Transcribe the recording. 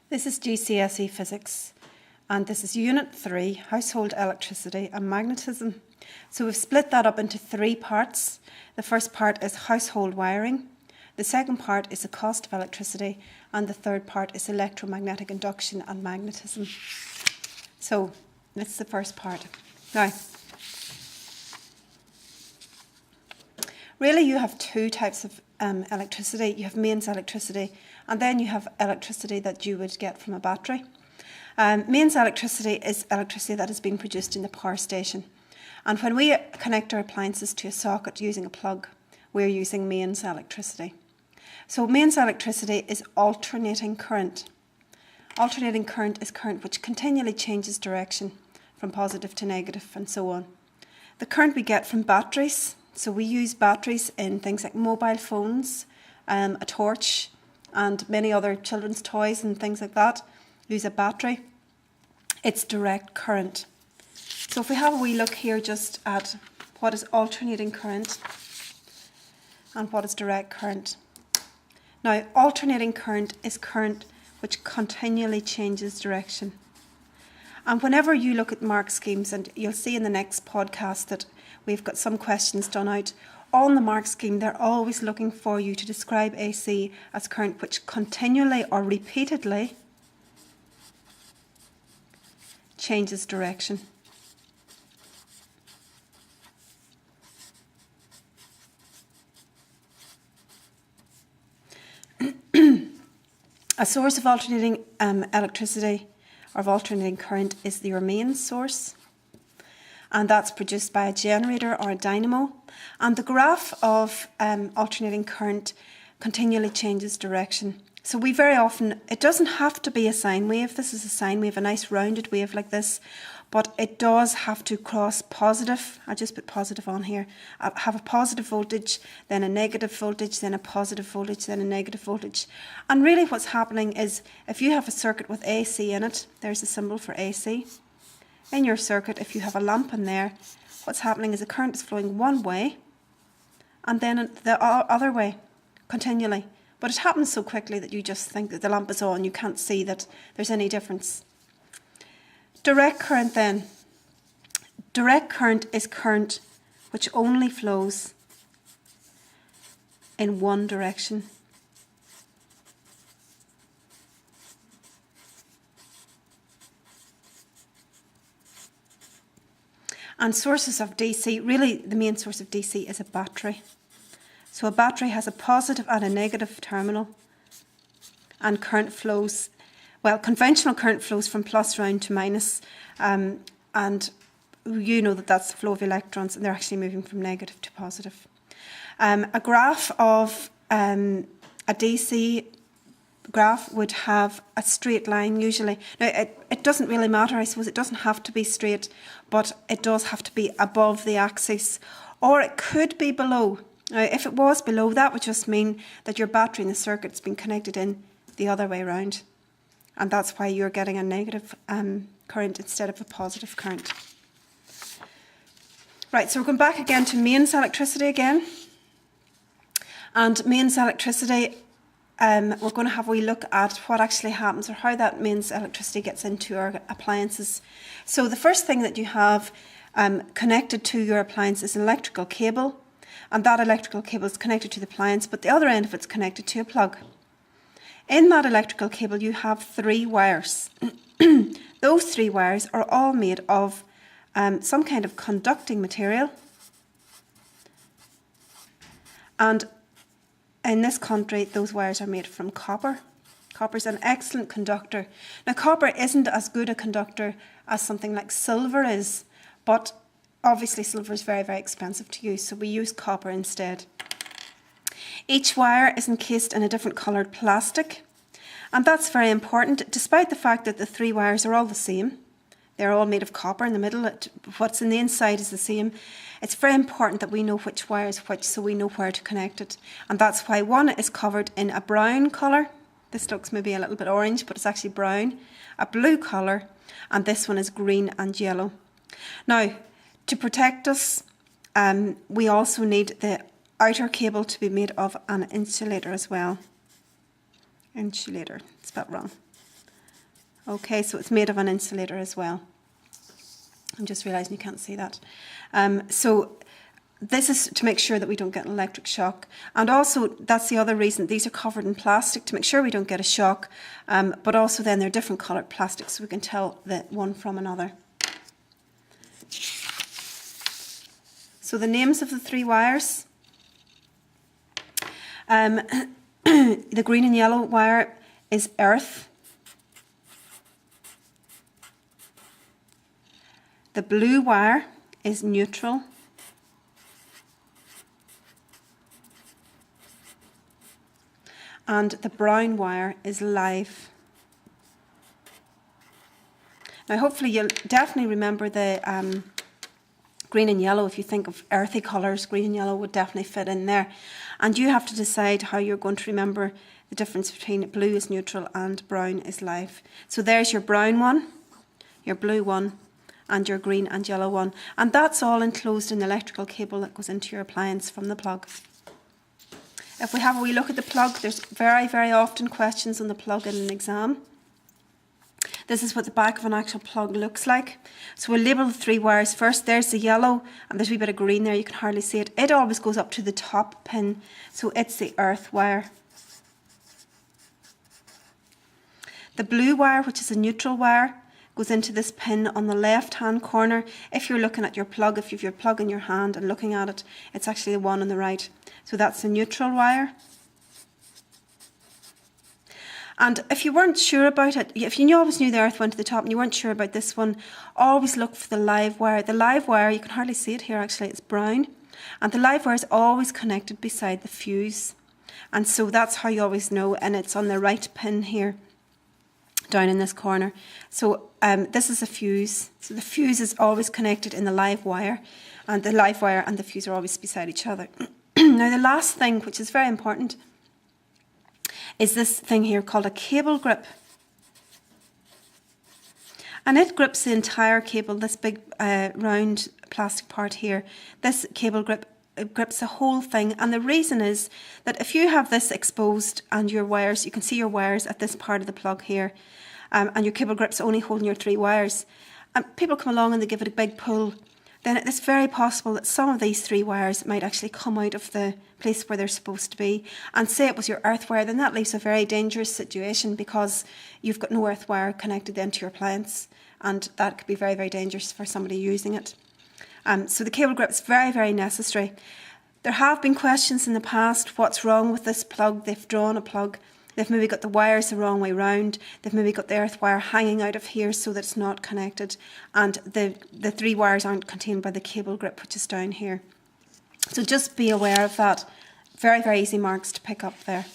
This is GCSE Physics, and this is Unit 3, Household Electricity and Magnetism. So we've split that up into 3 parts. The first part is household wiring, the second part is the cost of electricity, and the third part is electromagnetic induction and magnetism. So that's the first part. Now, really you have 2 types of electricity. You have mains electricity, and then you have electricity that you would get from a battery. Mains electricity is electricity that is being produced in the power station. And when we connect our appliances to a socket using a plug, we're using mains electricity. So mains electricity is alternating current. Alternating current is current which continually changes direction from positive to negative and so on. The current we get from batteries, so we use batteries in things like mobile phones, a torch, and many other children's toys and things like that use a battery. It's direct current. So if we have a wee look here just at what is alternating current and what is direct current. Now, alternating current is current which continually changes direction. And whenever you look at mark schemes, and you'll see in the next podcast that we've got some questions done out on the mark scheme, they're always looking for you to describe AC as current which continually or repeatedly changes direction. A source of alternating electricity or of alternating current is your main source, and that's produced by a generator or a dynamo. And the graph of alternating current continually changes direction. So we very often, it doesn't have to be a sine wave. This is a sine wave, a nice rounded wave like this, but it does have to cross positive. I just put positive on here. Have a positive voltage, then a negative voltage, then a positive voltage, then a negative voltage. And really what's happening is if you have a circuit with AC in it, there's a symbol for AC. In your circuit, if you have a lamp in there, what's happening is the current is flowing one way and then the other way continually. But it happens so quickly that you just think that the lamp is on. You can't see that there's any difference. Direct current then. Direct current is current which only flows in one direction. And sources of DC, really the main source of DC is a battery. So a battery has a positive and a negative terminal, and current flows, well, conventional current flows from plus round to minus, and you know that that's the flow of electrons, and they're actually moving from negative to positive. A graph of a DC graph would have a straight line usually. Now it doesn't really matter, I suppose. It doesn't have to be straight, but it does have to be above the axis, or it could be below. Now if it was below, that would just mean that your battery in the circuit's been connected in the other way around, and that's why you're getting a negative current instead of a positive current. Right, so we're going back again to mains electricity again, and mains electricity, we're going to have a wee look at what actually happens or how that mains electricity gets into our appliances. So the first thing that you have connected to your appliance is an electrical cable, and that electrical cable is connected to the appliance, but the other end of it's connected to a plug. In that electrical cable you have 3 wires. Those 3 wires are all made of some kind of conducting material, and in this country, those wires are made from copper. Copper is an excellent conductor. Now, copper isn't as good a conductor as something like silver is, but obviously silver is very, very expensive to use, so we use copper instead. Each wire is encased in a different coloured plastic, and that's very important, despite the fact that the 3 wires are all the same. They're all made of copper in the middle. What's in the inside is the same. It's very important that we know which wire is which, so we know where to connect it. And that's why one is covered in a brown colour. This looks maybe a little bit orange, but it's actually brown. A blue colour, and this one is green and yellow. Now, to protect us, we also need the outer cable to be made of an insulator as well. Insulator, spelled wrong. Okay, so it's made of an insulator as well. I'm just realising you can't see that. So this is to make sure that we don't get an electric shock. And also, that's the other reason, these are covered in plastic to make sure we don't get a shock. But also then they're different coloured plastics so we can tell the one from another. So the names of the 3 wires. The green and yellow wire is earth. The blue wire is neutral. And the brown wire is live. Now hopefully you'll definitely remember the green and yellow. If you think of earthy colours, green and yellow would definitely fit in there. And you have to decide how you're going to remember the difference between blue is neutral and brown is live. So there's your brown one, your blue one, and your green and yellow one. And that's all enclosed in the electrical cable that goes into your appliance from the plug. If we have a wee look at the plug, there's very, very often questions on the plug in an exam. This is what the back of an actual plug looks like. So we'll label the 3 wires first. There's the yellow, and there's a wee bit of green there, you can hardly see it. It always goes up to the top pin, so it's the earth wire. The blue wire, which is a neutral wire, goes into this pin on the left-hand corner. If you're looking at your plug, if you have your plug in your hand and looking at it, it's actually the one on the right. So that's the neutral wire. And if you weren't sure about it, if you always knew the earth went to the top and you weren't sure about this one, always look for the live wire. The live wire, you can hardly see it here actually, it's brown. And the live wire is always connected beside the fuse. And so that's how you always know, and it's on the right pin here, down in this corner. So this is a fuse. So the fuse is always connected in the live wire, and the live wire and the fuse are always beside each other. Now the last thing, which is very important, is this thing here called a cable grip. And it grips the entire cable, this big round plastic part here. This cable grip, it grips the whole thing. And the reason is that if you have this exposed and your wires, you can see your wires at this part of the plug here, and your cable grip's only holding your 3 wires, and people come along and they give it a big pull, then it's very possible that some of these 3 wires might actually come out of the place where they're supposed to be. And say it was your earth wire, then that leaves a very dangerous situation because you've got no earth wire connected then to your appliance, and that could be very, very dangerous for somebody using it. So the cable grip is very, very necessary. There have been questions in the past, what's wrong with this plug? They've drawn a plug. They've maybe got the wires the wrong way round. They've maybe got the earth wire hanging out of here so that it's not connected. And the 3 wires aren't contained by the cable grip, which is down here. So just be aware of that. Very, very easy marks to pick up there.